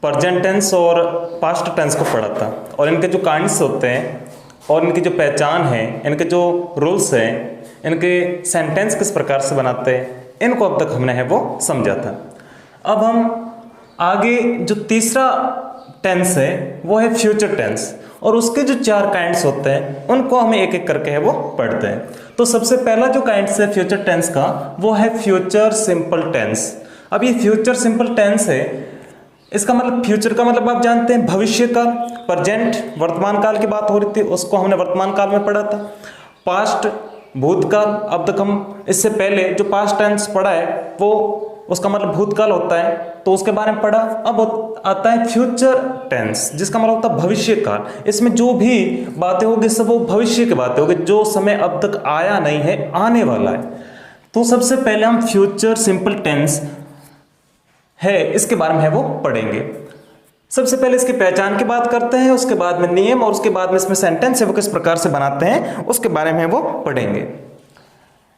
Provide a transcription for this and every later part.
Present tense और past tense को पढ़ा था और इनके जो काइंड्स होते हैं और इनकी जो पहचान है, इनके जो रूल्स हैं, इनके सेंटेंस किस प्रकार से बनाते हैं, इनको अब तक हमने है वो समझा था। अब हम आगे जो तीसरा टेंस है वो है फ्यूचर टेंस और उसके जो 4 काइंड्स होते हैं उनको हमें एक एक करके है वो पढ़ते हैं। तो सबसे पहला जो काइंड्स है फ्यूचर टेंस का वो है फ्यूचर सिंपल टेंस। अब ये फ्यूचर सिंपल टेंस है, इसका मतलब फ्यूचर का मतलब आप जानते हैं भविष्य काल, प्रेजेंट वर्तमान काल की बात हो रही थी उसको हमने वर्तमान काल में पढ़ा था। पास्ट भूतकाल, अब तक हम इससे पहले जो पास्ट टेंस पढ़ा है वो उसका मतलब भूतकाल होता है तो उसके बारे में पढ़ा। अब आता है फ्यूचर टेंस जिसका मतलब होता है भविष्य काल। इसमें जो भी बातें होगी सब वो भविष्य की बातें होगी, जो समय अब तक आया नहीं है, आने वाला है। तो सबसे पहले हम फ्यूचर सिंपल टेंस है इसके बारे में है वो पढ़ेंगे। सबसे पहले इसकी पहचान की बात करते हैं, उसके बाद में नियम और उसके बाद में इसमें सेंटेंस है वो किस प्रकार से बनाते हैं उसके बारे में वो पढ़ेंगे।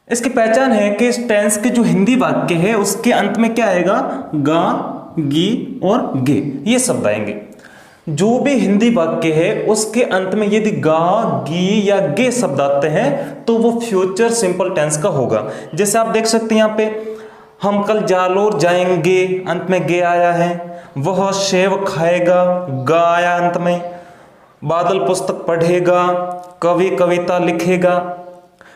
इसकी पहचान है कि इस टेंस के जो हिंदी वाक्य है उसके अंत में क्या आएगा, गा, गी और गे, ये शब्द आएंगे। जो भी हिंदी वाक्य है उसके अंत में यदि गा, गी या गे शब्द आते हैं तो वो फ्यूचर सिंपल टेंस का होगा। जैसे आप देख सकते हैं यहाँ पे, हम कल जालोर जाएंगे, अंत में गे आया है। वह सेव खाएगा, गा आया अंत में। बादल पुस्तक पढ़ेगा, कवि कविता लिखेगा,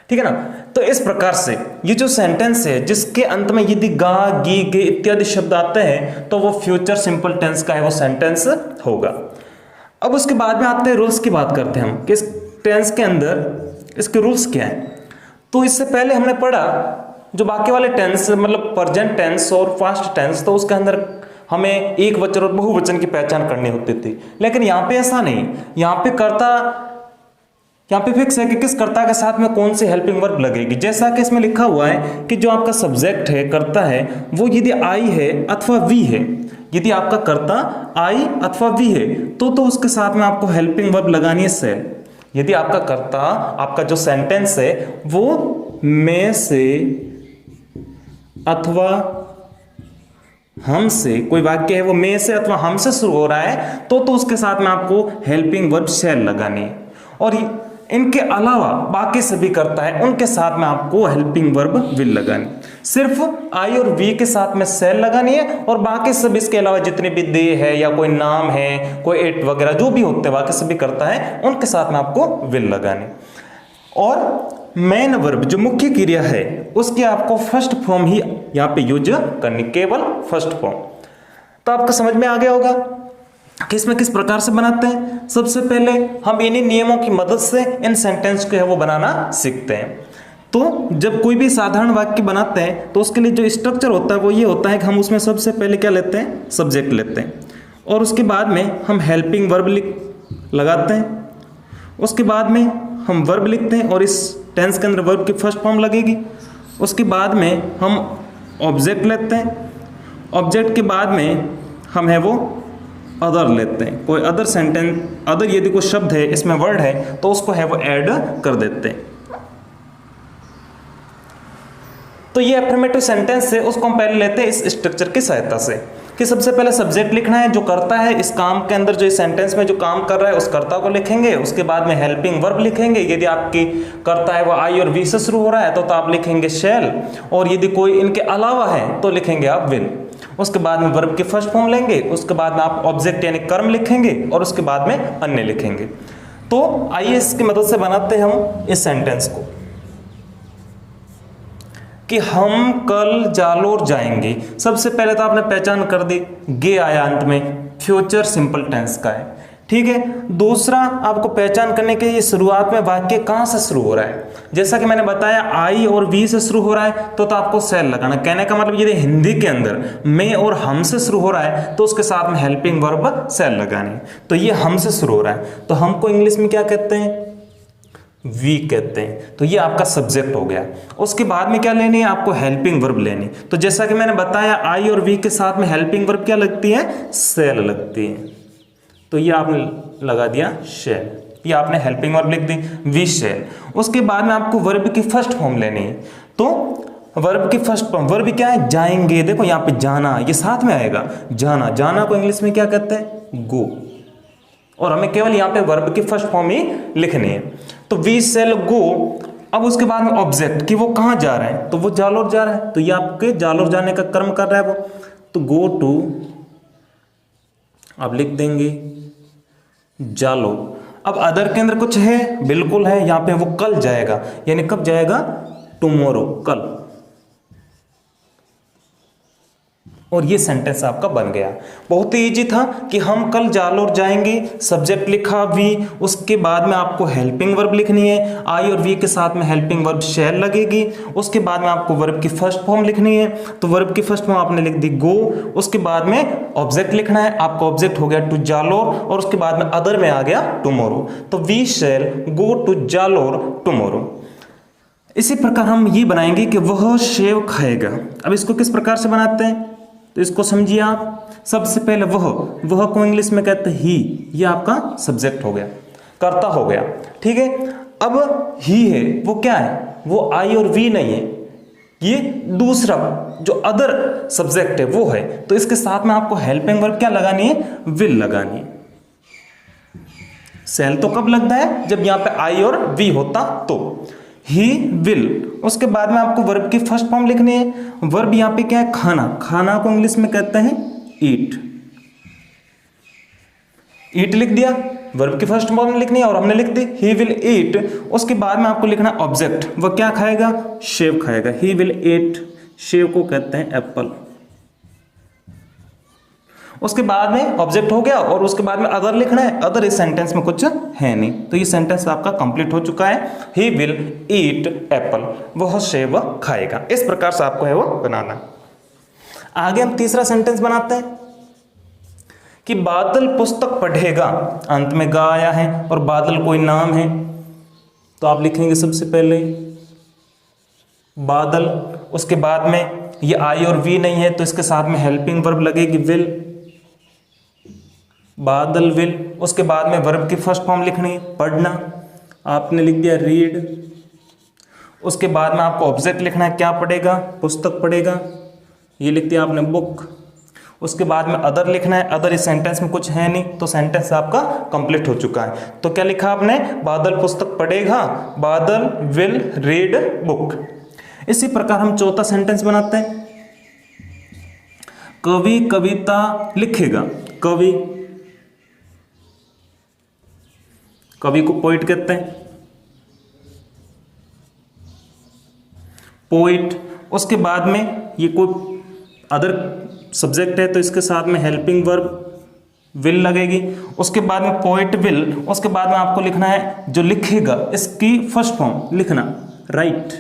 ठीक है ना। तो इस प्रकार से ये जो सेंटेंस है जिसके अंत में यदि गा, गी, गे इत्यादि शब्द आते हैं तो वो फ्यूचर सिंपल टेंस का है वो सेंटेंस होगा। अब उसके बाद में आते हैं रूल्स की बात करते हैं हम कि इस टेंस के अंदर इसके रूल्स क्या हैं। तो इससे पहले हमने पढ़ा जो बाकी वाले टेंस मतलब प्रेजेंट टेंस और पास्ट टेंस, तो उसके अंदर हमें एक वचन और बहुवचन की पहचान करनी होती थी। लेकिन यहाँ पे ऐसा नहीं, यहाँ पे कर्ता, यहाँ पे फिक्स है कि किस कर्ता के साथ में कौन सी हेल्पिंग वर्ब लगेगी। जैसा कि इसमें लिखा हुआ है कि जो आपका सब्जेक्ट है, कर्ता है, वो यदि आई है अथवा वी है, यदि आपका कर्ता आई अथवा वी है तो उसके साथ में आपको हेल्पिंग वर्ब लगानी है सेल। यदि आपका कर्ता, आपका जो सेंटेंस है वो में से अथवा हम से, कोई वाक्य है वो में से अथवा हम से शुरू हो रहा है तो उसके साथ में आपको हेल्पिंग वर्ब शेल लगानी है। और इनके अलावा बाकी सभी करता है उनके साथ में आपको हेल्पिंग वर्ब विल लगानी। सिर्फ आई और वी के साथ में सेल लगानी है और बाकी सब इसके अलावा जितने भी दे है या कोई नाम है, कोई एट वगैरह जो भी होते हैं बाकी सभी करता है उनके साथ में आपको विल लगानी। और मेन वर्ब जो मुख्य क्रिया है उसकी आपको फर्स्ट फॉर्म ही यहाँ पे यूज करनी, केवल फर्स्ट फॉर्म। तो आपको समझ में आ गया होगा कि इसमें किस प्रकार से बनाते हैं। सबसे पहले हम इन्हीं नियमों की मदद से इन सेंटेंस को है वो बनाना सीखते हैं। तो जब कोई भी साधारण वाक्य बनाते हैं तो उसके लिए जो स्ट्रक्चर होता है वो ये होता है कि हम उसमें सबसे पहले क्या लेते हैं, सब्जेक्ट लेते हैं और उसके बाद में हम हेल्पिंग वर्ब लगाते हैं। उसके बाद में हम वर्ब लिखते हैं और इस टेंस के अंदर वर्ब की फर्स्ट फॉर्म लगेगी। उसके बाद में हम ऑब्जेक्ट लेते हैं, ऑब्जेक्ट के बाद में हम है वो अदर लेते हैं, कोई अदर सेंटेंस, अदर यदि कोई शब्द है इसमें वर्ड है तो उसको है वो ऐड कर देते हैं। तो ये अफर्मेटिव सेंटेंस है उसको हम पहले लेते हैं इस स्ट्रक्चर की सहायता से कि सबसे पहले सब्जेक्ट लिखना है जो करता है इस काम के अंदर, जो इस सेंटेंस में जो काम कर रहा है उस कर्ता को लिखेंगे। उसके बाद में हेल्पिंग वर्ब लिखेंगे, यदि आपकी कर्ता है वो आई और वी से शुरू हो रहा है तो आप लिखेंगे शेल, और यदि कोई इनके अलावा है तो लिखेंगे आप विल। उसके बाद में वर्ब की फर्स्ट फॉर्म लेंगे, उसके बाद में आप ऑब्जेक्ट यानी कर्म लिखेंगे और उसके बाद में अन्य लिखेंगे। तो आइए इसकी मदद से बनाते हैं हम इस सेंटेंस को कि हम कल जालोर जाएंगे। सबसे पहले तो आपने पहचान कर दी, गे आया अंत में, फ्यूचर सिंपल टेंस का है, ठीक है। दूसरा आपको पहचान करने के लिए शुरुआत में वाक्य कहां से शुरू हो रहा है। जैसा कि मैंने बताया आई और वी से शुरू हो रहा है तो आपको सेल लगाना। कहने का मतलब यदि हिंदी के अंदर मैं और हम से शुरू हो रहा है तो उसके साथ में हेल्पिंग वर्ब सेल लगानी। तो ये हम से शुरू हो रहा है तो हमको इंग्लिश में क्या कहते हैं, वी कहते हैं। तो ये आपका सब्जेक्ट हो गया। उसके बाद में क्या लेनी है, आपको हेल्पिंग वर्ब लेनी। तो जैसा कि मैंने बताया आई और वी के साथ में हेल्पिंग वर्ब क्या लगती है, सेल लगती है। तो ये आपने लगा दिया शेल, ये आपने हेल्पिंग वर्ब लिख दी वी शेल। उसके बाद में आपको वर्ब की फर्स्ट फॉर्म लेनी है। तो वर्ब की फर्स्ट फॉर्म, वर्ब क्या है, जाएंगे। देखो यहाँ पे जाना, ये साथ में आएगा, जाना। जाना को इंग्लिश में क्या कहते हैं, गो। और हमें केवल यहाँ पे वर्ब की फर्स्ट फॉर्म ही लिखनी है। तो वी शैल गो। अब उसके बाद में ऑब्जेक्ट कि वो कहाँ जा रहे हैं, तो वो जालोर जा रहा है, तो ये आपके जालोर जाने का कर्म कर रहा है वो, तो गो टू, आप लिख देंगे जालोर। अब अदर के अंदर कुछ है, बिल्कुल है, यहाँ पे वो कल जाएगा, यानी कब जाएगा, टुमारो, कल। और ये सेंटेंस आपका बन गया। बहुत ही इजी था कि हम कल जालोर जाएंगे, सब्जेक्ट लिखा वी, उसके बाद में आपको हेल्पिंग वर्ब लिखनी है, आई और वी के साथ में हेल्पिंग वर्ब शैल लगेगी। उसके बाद में आपको वर्ब की फर्स्ट फॉर्म लिखनी है, तो वर्ब की फर्स्ट फॉर्म आपने लिख दी गो। उसके बाद में ऑब्जेक्ट लिखना है, आपका ऑब्जेक्ट हो गया टू जालोर, और उसके बाद में अदर में आ गया टुमारो, तो we shall go to Jalore tomorrow. इसी प्रकार हम ये बनाएंगे कि वह सेव खाएगा। अब इसको किस प्रकार से बनाते हैं, तो इसको समझिए आप। सबसे पहले वह को इंग्लिश में कहते हैं ही, ये आपका सब्जेक्ट हो गया, कर्ता हो गया, ठीक है। अब ही है, वो क्या है, वो आई और वी नहीं है, ये दूसरा जो अदर सब्जेक्ट है वो है, तो इसके साथ में आपको हेल्पिंग वर्ब क्या लगानी है, विल लगानी है। सेल तो कब लगता है, जब यहां पे आई और वी होता तो। ही विल, उसके बाद में आपको वर्ब की फर्स्ट फॉर्म लिखनी है। वर्ब यहां पे क्या है, खाना। खाना को इंग्लिश में कहते हैं ईट। ईट लिख दिया, वर्ब की फर्स्ट फॉर्म लिखनी है और हमने लिख दी ही विल ईट। उसके बाद में आपको लिखना ऑब्जेक्ट, वह क्या खाएगा, सेव खाएगा। ही विल ईट, सेव को कहते हैं एप्पल। उसके बाद में ऑब्जेक्ट हो गया और उसके बाद में अदर लिखना है। अदर इस सेंटेंस में कुछ है नहीं, तो ये सेंटेंस आपका कंप्लीट हो चुका है। ही विल ईट एप्पल, वह सेब खाएगा। इस प्रकार से आपको है वो बनाना। आगे हम तीसरा सेंटेंस बनाते हैं कि बादल पुस्तक पढ़ेगा। अंत में गा आया है और बादल कोई नाम है, तो आप लिखेंगे सबसे पहले बादल। उसके बाद में ये आई और वी नहीं है, तो इसके साथ में हेल्पिंग वर्ब लगेगी विल, बादल विल। उसके बाद में वर्ब की फर्स्ट फॉर्म लिखनी है पढ़ना, आपने लिख दिया रीड। उसके बाद में आपको ऑब्जेक्ट लिखना है, क्या पढ़ेगा, पुस्तक पढ़ेगा, ये लिख दिया आपने बुक। उसके बाद में अदर लिखना है। अदर इस सेंटेंस में कुछ है नहीं, तो सेंटेंस आपका कंप्लीट हो चुका है। तो क्या लिखा आपने, बादल पुस्तक पढ़ेगा, बादल विल रीड बुक। इसी प्रकार हम चौथा सेंटेंस बनाते हैं, कवि कविता लिखेगा। कवि, कवि को पोइट कहते हैं, पोइट। उसके बाद में ये कोई अदर सब्जेक्ट है, तो इसके साथ में हेल्पिंग वर्ब विल लगेगी। उसके बाद में पोइट विल। उसके बाद में आपको लिखना है जो लिखेगा, इसकी फर्स्ट फॉर्म लिखना राइट,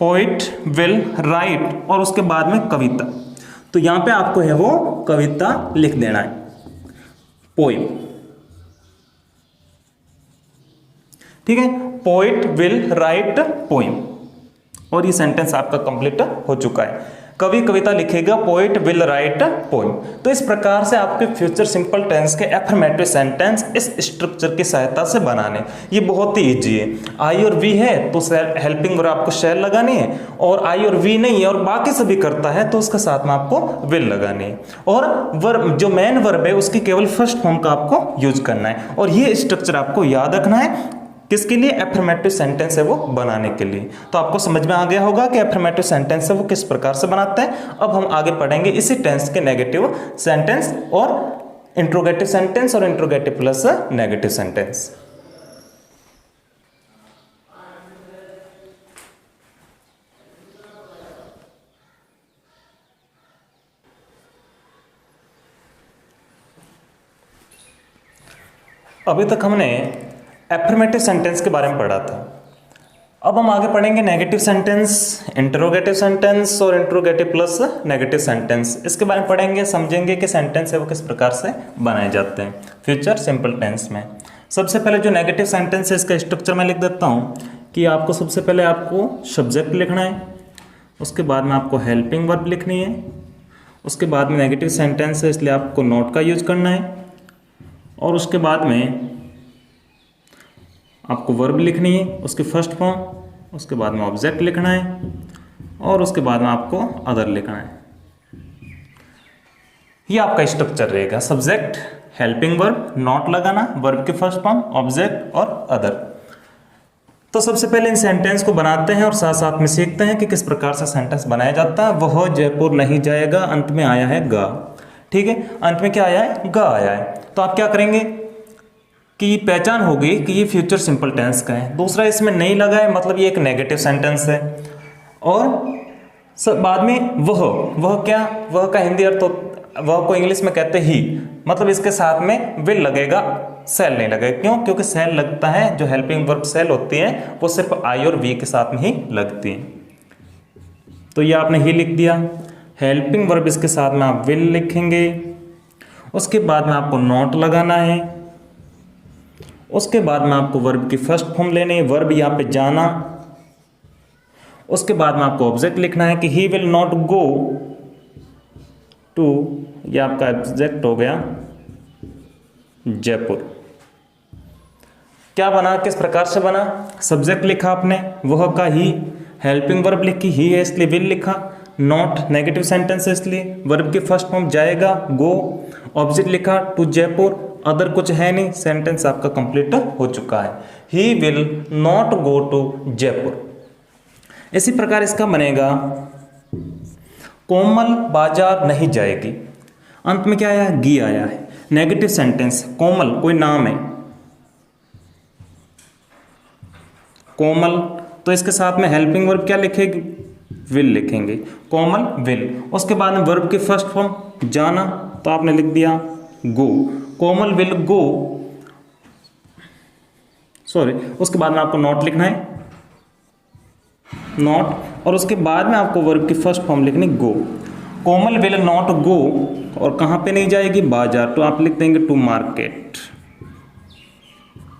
पोइट विल राइट। और उसके बाद में कविता, तो यहां पे आपको है वो कविता लिख देना है, पोइम, ठीक है। पोइट विल राइट पोइम, और ये सेंटेंस आपका कंप्लीट हो चुका है। कवि कविता लिखेगा, पोइट विल राइट पोइम। तो इस प्रकार से आपके फ्यूचर सिंपल टेंस के एफर्मेटिव सेंटेंस इस स्ट्रक्चर की सहायता से बनाने। ये बहुत ही इजी है। आई और वी है तो हेल्पिंग वर्ब आपको शैल लगानी है, और आई और वी नहीं है और बाकी सभी करता है तो उसके साथ में आपको विल लगानी है। और वर्ब जो मेन वर्ब है उसकी केवल फर्स्ट फॉर्म का आपको यूज करना है। और ये स्ट्रक्चर आपको याद रखना है, किसके लिए, एफर्मेटिव सेंटेंस है वो बनाने के लिए। तो आपको समझ में आ गया होगा कि एफर्मेटिव सेंटेंस है वो किस प्रकार से बनाते हैं। अब हम आगे पढ़ेंगे इसी टेंस के नेगेटिव सेंटेंस और इंट्रोगेटिव सेंटेंस और इंट्रोगेटिव प्लस नेगेटिव सेंटेंस। अभी तक हमने एफर्मेटिव सेंटेंस के बारे में पढ़ा था। अब हम आगे पढ़ेंगे नेगेटिव सेंटेंस, इंटरोगेटिव सेंटेंस और इंटरोगेटिव प्लस नेगेटिव सेंटेंस। इसके बारे में पढ़ेंगे, समझेंगे कि सेंटेंस है वो किस प्रकार से बनाए जाते हैं फ्यूचर सिंपल टेंस में। सबसे पहले जो नेगेटिव सेंटेंस है इसका स्ट्रक्चर मैं लिख देता हूँ कि आपको सबसे पहले आपको सब्जेक्ट लिखना है, उसके बाद में आपको हेल्पिंग वर्ब लिखनी है, उसके बाद में नेगेटिव सेंटेंस है इसलिए आपको नोट का यूज करना है, और उसके बाद में आपको वर्ब लिखनी है उसकी फर्स्ट फॉर्म, उसके बाद में ऑब्जेक्ट लिखना है और उसके बाद में आपको अदर लिखना है। ये आपका स्ट्रक्चर रहेगा, सब्जेक्ट, हेल्पिंग वर्ब, नॉट लगाना, वर्ब के फर्स्ट फॉर्म, ऑब्जेक्ट और अदर। तो सबसे पहले इन सेंटेंस को बनाते हैं और साथ साथ में सीखते हैं कि किस प्रकार से सेंटेंस बनाया जाता है। वह जयपुर नहीं जाएगा, अंत में आया है गा। ठीक है, अंत में क्या आया है? गा आया है। तो आप क्या करेंगे कि पहचान होगी कि ये फ्यूचर सिंपल टेंस का है। दूसरा, इसमें नहीं लगा है मतलब ये एक नेगेटिव सेंटेंस है। और बाद में वह क्या, वह का हिंदी अर्थ, वह को इंग्लिश में कहते ही, मतलब इसके साथ में विल लगेगा, सेल नहीं लगेगा। क्यों? क्योंकि सेल लगता है, जो हेल्पिंग वर्ब सेल होती है वो सिर्फ आई और वी के साथ में ही लगती है। तो ये आपने ही लिख दिया। हेल्पिंग वर्ब इसके साथ में आप विल लिखेंगे। उसके बाद में आपको नॉट लगाना है। उसके बाद में आपको वर्ब की फर्स्ट फॉर्म लेनी है, वर्ब यहाँ पे जाना। उसके बाद में आपको ऑब्जेक्ट लिखना है कि he will not go to, ये आपका ऑब्जेक्ट हो गया जयपुर। क्या बना, किस प्रकार से बना? सब्जेक्ट लिखा आपने, वह का ही, हेल्पिंग वर्ब लिखी, ही है इसलिए विल लिखा, नॉट नेगेटिव सेंटेंस है इसलिए वर्ब की फर्स्ट फॉर्म जाएगा गो, ऑब्जेक्ट लिखा टू जयपुर, अदर कुछ है नहीं, सेंटेंस आपका कंप्लीट हो चुका है। He will not go to Jaipur. इसी प्रकार इसका बनेगा कोमल बाजार नहीं जाएगी। अंत में क्या आया? गी आया है, नेगेटिव सेंटेंस। कोमल कोई नाम है, कोमल, तो इसके साथ में हेल्पिंग वर्ब क्या लिखेगी? विल लिखेंगे, कोमल विल। उसके बाद में वर्ब की फर्स्ट फॉर्म जाना, तो आपने लिख दिया गो, कोमल विल गो, सॉरी, उसके बाद में आपको नॉट लिखना है, नॉट, और उसके बाद में आपको वर्ब की फर्स्ट फॉर्म लिखनी गो। कोमल विल नॉट गो, और कहाँ पे नहीं जाएगी? बाजार, तो आप लिख देंगे टू मार्केट।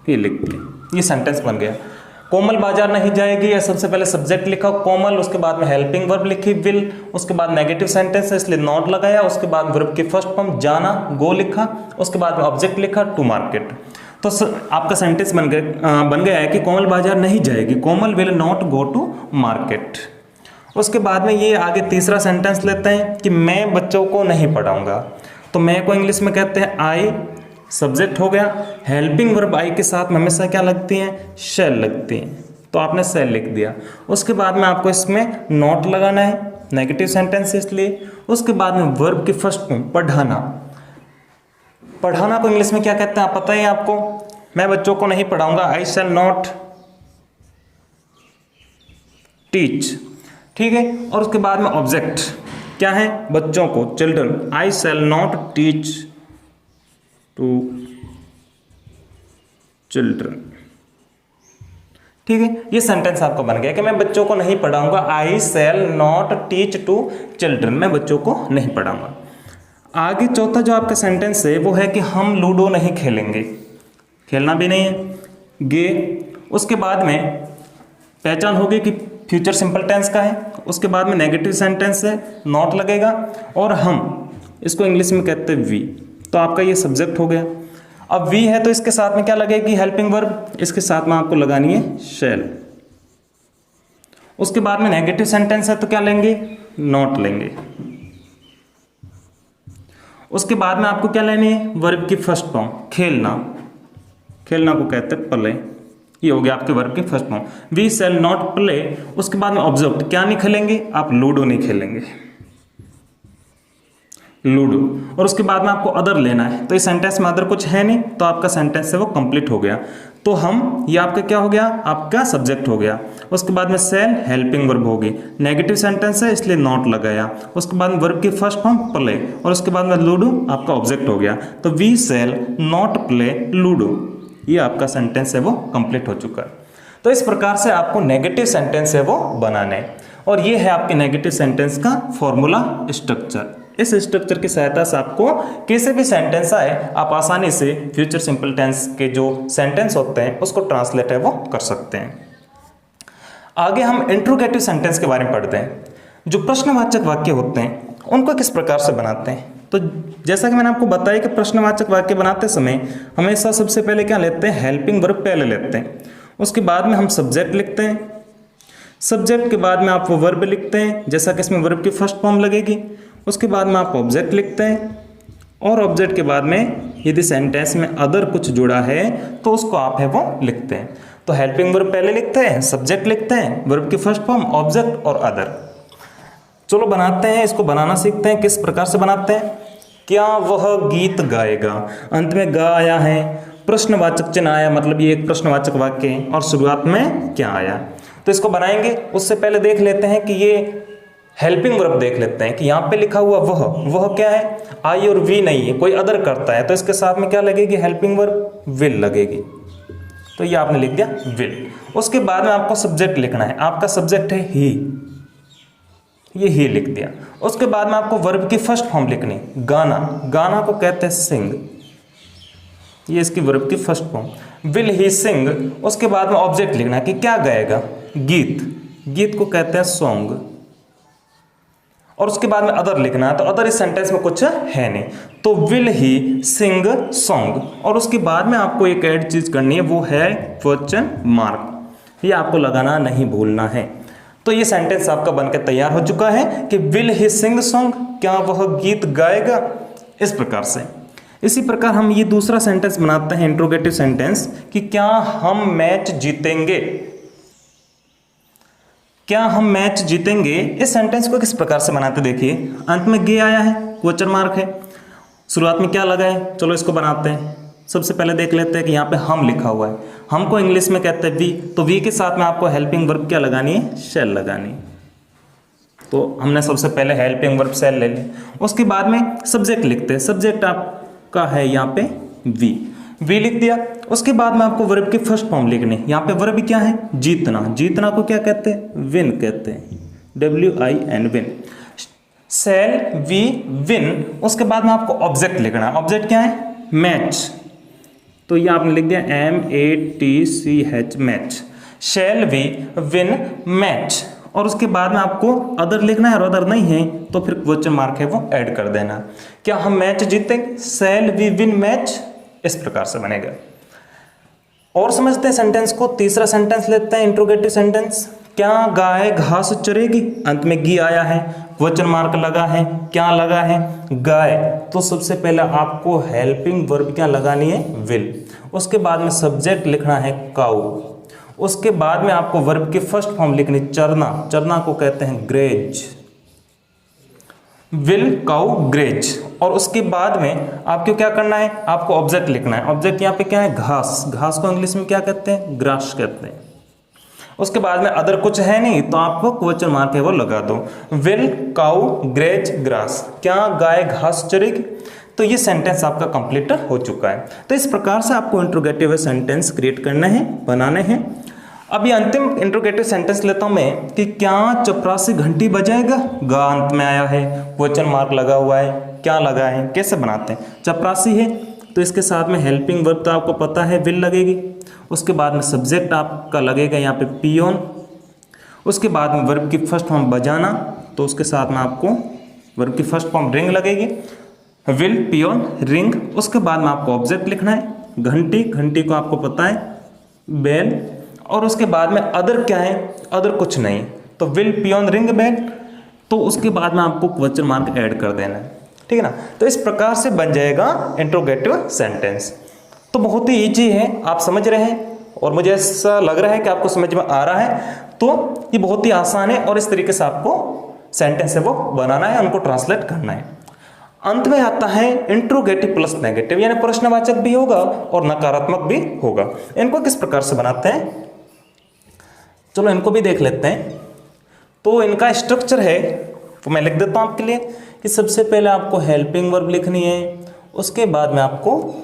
ये लिख दें, ये सेंटेंस बन गया। कोमल बाजार नहीं जाएगी, या सबसे पहले सब्जेक्ट लिखा कोमल, उसके बाद में हेल्पिंग वर्ब लिखी विल, उसके बाद नेगेटिव सेंटेंस है इसलिए नॉट लगाया, उसके बाद वर्ब की फर्स्ट फॉर्म जाना गो लिखा, उसके बाद में ऑब्जेक्ट लिखा टू मार्केट। तो आपका सेंटेंस बन गया है कि कोमल बाजार नहीं जाएगी, Komal will not go to market. उसके बाद में ये आगे तीसरा सेंटेंस लेते हैं कि मैं बच्चों को नहीं पढ़ाऊंगा। तो मैं को इंग्लिश में कहते हैं आई, सब्जेक्ट हो गया, हेल्पिंग वर्ब आई के साथ में हमेशा क्या लगती हैं? शैल लगती हैं, तो आपने शैल लिख दिया। उसके बाद में आपको इसमें नॉट लगाना है, नेगेटिव सेंटेंस इसलिए। उसके बाद में वर्ब की फर्स्ट फॉर्म पढ़ाना, पढ़ाना को इंग्लिश में क्या कहते हैं आप पता है आपको? मैं बच्चों को नहीं पढ़ाऊंगा, आई शैल नॉट टीच। ठीक है, और उसके बाद में ऑब्जेक्ट क्या है? बच्चों को, children, I shall not teach to children. ठीक है, ये सेंटेंस आपका बन गया कि मैं बच्चों को नहीं पढ़ाऊंगा, I shall not teach to children, मैं बच्चों को नहीं पढ़ाऊंगा। आगे चौथा जो आपका सेंटेंस है वो है कि हम लूडो नहीं खेलेंगे, खेलना भी नहीं है, गे। उसके बाद में पहचान होगी कि फ्यूचर सिंपल टेंस का है। उसके बाद में नेगेटिव सेंटेंस है, नॉट लगेगा, और हम इसको इंग्लिश में कहते हैं वी, तो आपका ये सब्जेक्ट हो गया। अब वी है तो इसके साथ में क्या लगेगी? हेल्पिंग वर्ब, इसके साथ में आपको लगानी है शैल। उसके बाद में नेगेटिव सेंटेंस है तो क्या लेंगे? नॉट लेंगे। उसके बाद में आपको क्या लेनी है? वर्ब की फर्स्ट फॉर्म, खेलना, खेलना को कहते हैं प्ले। ये हो गया आपके वर्ब की first form, we shall not play. उसके बाद में ऑब्जेक्ट, क्या नहीं खेलेंगे आप? लूडो नहीं खेलेंगे, लूडो। और उसके बाद में आपको अदर लेना है, तो इस सेंटेंस में अदर कुछ है नहीं, तो आपका सेंटेंस है वो कंप्लीट हो गया। तो हम, ये आपका क्या हो गया? आपका सब्जेक्ट हो गया। उसके बाद में शैल हेल्पिंग वर्ब होगी, नेगेटिव सेंटेंस है इसलिए नॉट लगाया। उसके बाद में वर्ब की फर्स्ट फॉर्म प्ले, और उसके बाद में लूडो आपका ऑब्जेक्ट हो गया। तो we shall not play ludo, ये आपका सेंटेंस है वो कंप्लीट हो चुका है। तो इस प्रकार से आपको नेगेटिव सेंटेंस है वो बनाने, और ये है आपके नेगेटिव सेंटेंस का फॉर्मूला स्ट्रक्चर। इस स्ट्रक्चर की सहायता से आपको किसी भी सेंटेंस आए आप आसानी से फ्यूचर सिंपल टेंस के जो सेंटेंस होते हैं उसको ट्रांसलेट है वो कर सकते हैं। आगे हम इंट्रोगेटिव सेंटेंस के बारे में पढ़ते हैं। जो प्रश्नवाचक वाक्य होते हैं उनको किस प्रकार से बनाते हैं। तो जैसा कि मैंने आपको बताया कि प्रश्नवाचक वाक्य बनाते समय हमेशा सबसे पहले क्या लेते हैं? हेल्पिंग वर्ब पहले लेते हैं। उसके बाद में हम सब्जेक्ट लिखते हैं, सब्जेक्ट के बाद में आप वो वर्ब लिखते हैं, जैसा कि इसमें वर्ब की फर्स्ट फॉर्म लगेगी। उसके बाद में आप ऑब्जेक्ट लिखते हैं, और ऑब्जेक्ट के बाद में यदि सेंटेंस में अदर कुछ जुड़ा है तो उसको आप है वो लिखते हैं। तो हेल्पिंग वर्ब पहले लिखते हैं, सब्जेक्ट लिखते हैं, वर्ब की फर्स्ट फॉर्म, ऑब्जेक्ट और अदर। चलो बनाते हैं, इसको बनाना सीखते हैं। किस प्रकार से बनाते हैं? क्या वह गीत गाएगा, अंत में गा आया है, प्रश्नवाचक चिन्ह आया, मतलब ये एक प्रश्नवाचक वाक्य है, और शुरुआत में क्या आया। तो इसको बनाएंगे उससे पहले देख लेते हैं कि ये हेल्पिंग वर्ब देख लेते हैं कि यहाँ पे लिखा हुआ वह क्या है? आई और वी नहीं है, कोई अदर करता है, तो इसके साथ में क्या लगेगी? हेल्पिंग वर्ब विल लगेगी। तो ये आपने लिख दिया विल। उसके बाद में आपको सब्जेक्ट लिखना है, आपका सब्जेक्ट है ही, ये ही लिख दिया। उसके बाद में आपको वर्ब की फर्स्ट फॉर्म लिखनी, गाना, गाना को कहते हैं सिंग, ये इसकी वर्ब की फर्स्ट फॉर्म, विल ही सिंग। उसके बाद में ऑब्जेक्ट लिखना है कि क्या गाएगा? गीत, गीत को कहते हैं सॉन्ग। और उसके बाद में अदर लिखना है, तो अदर इस सेंटेंस में कुछ है नहीं, तो विल ही सिंग सॉन्ग। और उसके बाद में आपको एक ऐड चीज करनी है, वो है क्वेश्चन मार्क, ये आपको लगाना नहीं भूलना है। तो ये सेंटेंस आपका बनकर तैयार हो चुका है कि विल ही सिंग सॉन्ग, क्या वह गीत गाएगा, इस प्रकार से। इसी प्रकार हम ये दूसरा सेंटेंस बनाते हैं, इंट्रोगेटिव सेंटेंस, कि क्या हम मैच जीतेंगे, क्या हम मैच जीतेंगे। इस सेंटेंस को किस प्रकार से बनाते देखिए, अंत में गे आया है, क्वेश्चन मार्क है, शुरुआत में क्या लगा है। चलो इसको बनाते हैं। सबसे पहले देख लेते हैं कि यहाँ पे हम लिखा हुआ है, हमको इंग्लिश में कहते हैं वी, तो वी के साथ में आपको हेल्पिंग वर्ब क्या लगानी है? शैल लगानी। तो हमने सबसे पहले हेल्पिंग वर्ब शैल ले ली। उसके बाद में सब्जेक्ट लिखते हैं, सब्जेक्ट आपका है यहाँ पे वी लिख दिया। उसके बाद में आपको वर्ब की फर्स्ट फॉर्म लिखनी है, यहाँ पे वर्ब क्या है? जीतना, जीतना को क्या कहते हैं? विन कहते हैं, WIN win. Shall we win. उसके बाद में आपको ऑब्जेक्ट लिखना है, ऑब्जेक्ट क्या है? मैच, तो ये आपने लिख दिया MATCH match, shall we win match. और उसके बाद में आपको अदर लिखना है, और अदर नहीं है तो फिर क्वेश्चन मार्क है वो ऐड कर देना। क्या हम मैच जीतेंगे? शैल वी विन मैच, इस प्रकार से बनेगा। और समझते हैं सेंटेंस को। तीसरा सेंटेंस लेते हैं, इंट्रोगेटिव सेंटेंस। क्या गाय घास चरेगी, अंत में गी आया है, क्वेश्चन मार्क लगा है, क्या लगा है? गाय। तो सबसे पहले आपको हेल्पिंग वर्ब क्या लगानी है? विल। उसके बाद में सब्जेक्ट लिखना है काउ। उसके बाद में आपको वर्ब की फर्स्ट फॉर्म लिखनी चरना, चरना को कहते हैं ग्रेज, विल काउ ग्रेज। और उसके बाद में आपको क्या करना है? आपको ऑब्जेक्ट लिखना है, ऑब्जेक्ट यहाँ पे क्या है? घास, घास को इंग्लिश में क्या कहते हैं? ग्रास कहते हैं। उसके बाद में अदर कुछ है नहीं, तो आपको क्वेश्चन मार्क है वो लगा दो, विल काउ ग्रेज ग्रास, क्या गाय घास चरेगी। तो ये सेंटेंस आपका कंप्लीट हो चुका है। तो इस प्रकार से आपको इंट्रोगेटिव सेंटेंस क्रिएट करना है, बनाने हैं। अब ये अंतिम इंट्रोगेटिव सेंटेंस लेता हूं मैं कि क्या चपरासी घंटी बजाएगा, गा अंत में आया है, क्वेश्चन मार्क लगा हुआ है, क्या लगा है, कैसे बनाते हैं? चपरासी है तो इसके साथ में हेल्पिंग वर्ब तो आपको पता है विल लगेगी। उसके बाद में सब्जेक्ट आपका लगेगा यहाँ पे पियोन। उसके बाद में वर्ब की फर्स्ट फॉर्म बजाना, तो उसके साथ में आपको वर्ब की फर्स्ट फॉर्म रिंग लगेगी, विल पियोन रिंग। उसके बाद में आपको ऑब्जेक्ट लिखना है घंटी, घंटी को आपको पता है बेल। और उसके बाद में अदर क्या है? अदर कुछ नहीं, तो विल पियोन रिंग बेल। तो उसके बाद में आपको क्वेश्चन मार्क ऐड कर देना है, ठीक है ना। तो इस प्रकार से बन जाएगा इंट्रोगेटिव सेंटेंस। तो बहुत ही ईजी है, आप समझ रहे हैं, और मुझे ऐसा लग रहा है कि आपको समझ में आ रहा है। तो ये बहुत ही आसान है, और इस तरीके से आपको सेंटेंस है वो बनाना है, उनको ट्रांसलेट करना है। अंत में आता है इंट्रोगेटिव प्लस नेगेटिव, यानी प्रश्नवाचक भी होगा और नकारात्मक भी होगा। इनको किस प्रकार से बनाते हैं, चलो इनको भी देख लेते हैं। तो इनका स्ट्रक्चर है तो मैं लिख देता हूं आपके लिए कि सबसे पहले आपको हेल्पिंग वर्ब लिखनी है, उसके बाद में आपको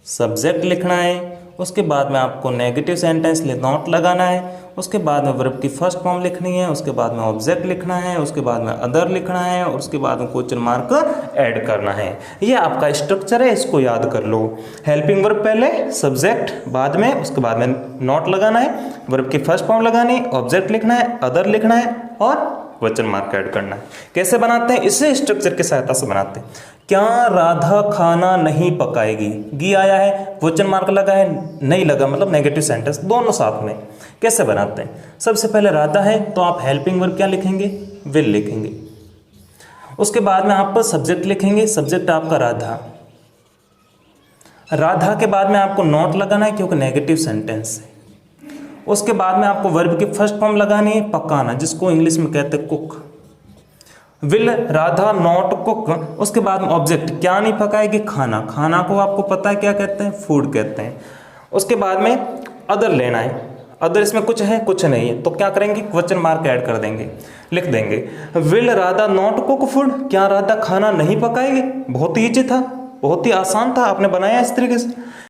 सब्जेक्ट लिखना है, उसके बाद में आपको नेगेटिव सेंटेंस नॉट लगाना है, उसके बाद में वर्ब की फर्स्ट फॉर्म लिखनी है, उसके बाद में ऑब्जेक्ट लिखना है, उसके बाद में अदर लिखना है, और उसके बाद में क्वेश्चन मार्क ऐड करना है। ये आपका स्ट्रक्चर है, इसको याद कर लो। हेल्पिंग वर्ब पहले, सब्जेक्ट बाद में, उसके बाद में नॉट लगाना है, वर्ब की फर्स्ट फॉर्म लगानी है, ऑब्जेक्ट लिखना है, अदर लिखना है, और क्वेश्चन मार्क ऐड करना है। कैसे बनाते हैं? इसे स्ट्रक्चर की सहायता से बनाते हैं। क्या राधा खाना नहीं पकाएगी, गी आया है, क्वेश्चन मार्क लगा है, नहीं लगा, मतलब नेगेटिव सेंटेंस, दोनों साथ में। कैसे बनाते हैं? सबसे पहले राधा है तो आप हेल्पिंग वर्ब क्या लिखेंगे? विल लिखेंगे। उसके बाद में आप सब्जेक्ट लिखेंगे, सब्जेक्ट आपका राधा। राधा के बाद में आपको नॉट लगाना है क्योंकि नेगेटिव सेंटेंस है। उसके बाद में आपको वर्ब की फर्स्ट फॉर्म लगानी है पकाना, जिसको इंग्लिश में कहते हैं cook. Will Radha not cook. उसके बाद में ऑब्जेक्ट क्या नहीं पकाएगी? खाना। खाना को आपको पता है क्या कहते हैं? फूड कहते हैं। उसके बाद में अदर लेना है। अदर इसमें कुछ है? कुछ नहीं है, तो क्या करेंगे? क्वेश्चन मार्क ऐड कर देंगे, लिख देंगे will Radha not cook food. क्या राधा खाना नहीं पकाएगी? बहुत ही ईजी था, बहुत ही आसान था, आपने बनाया इस तरीके से।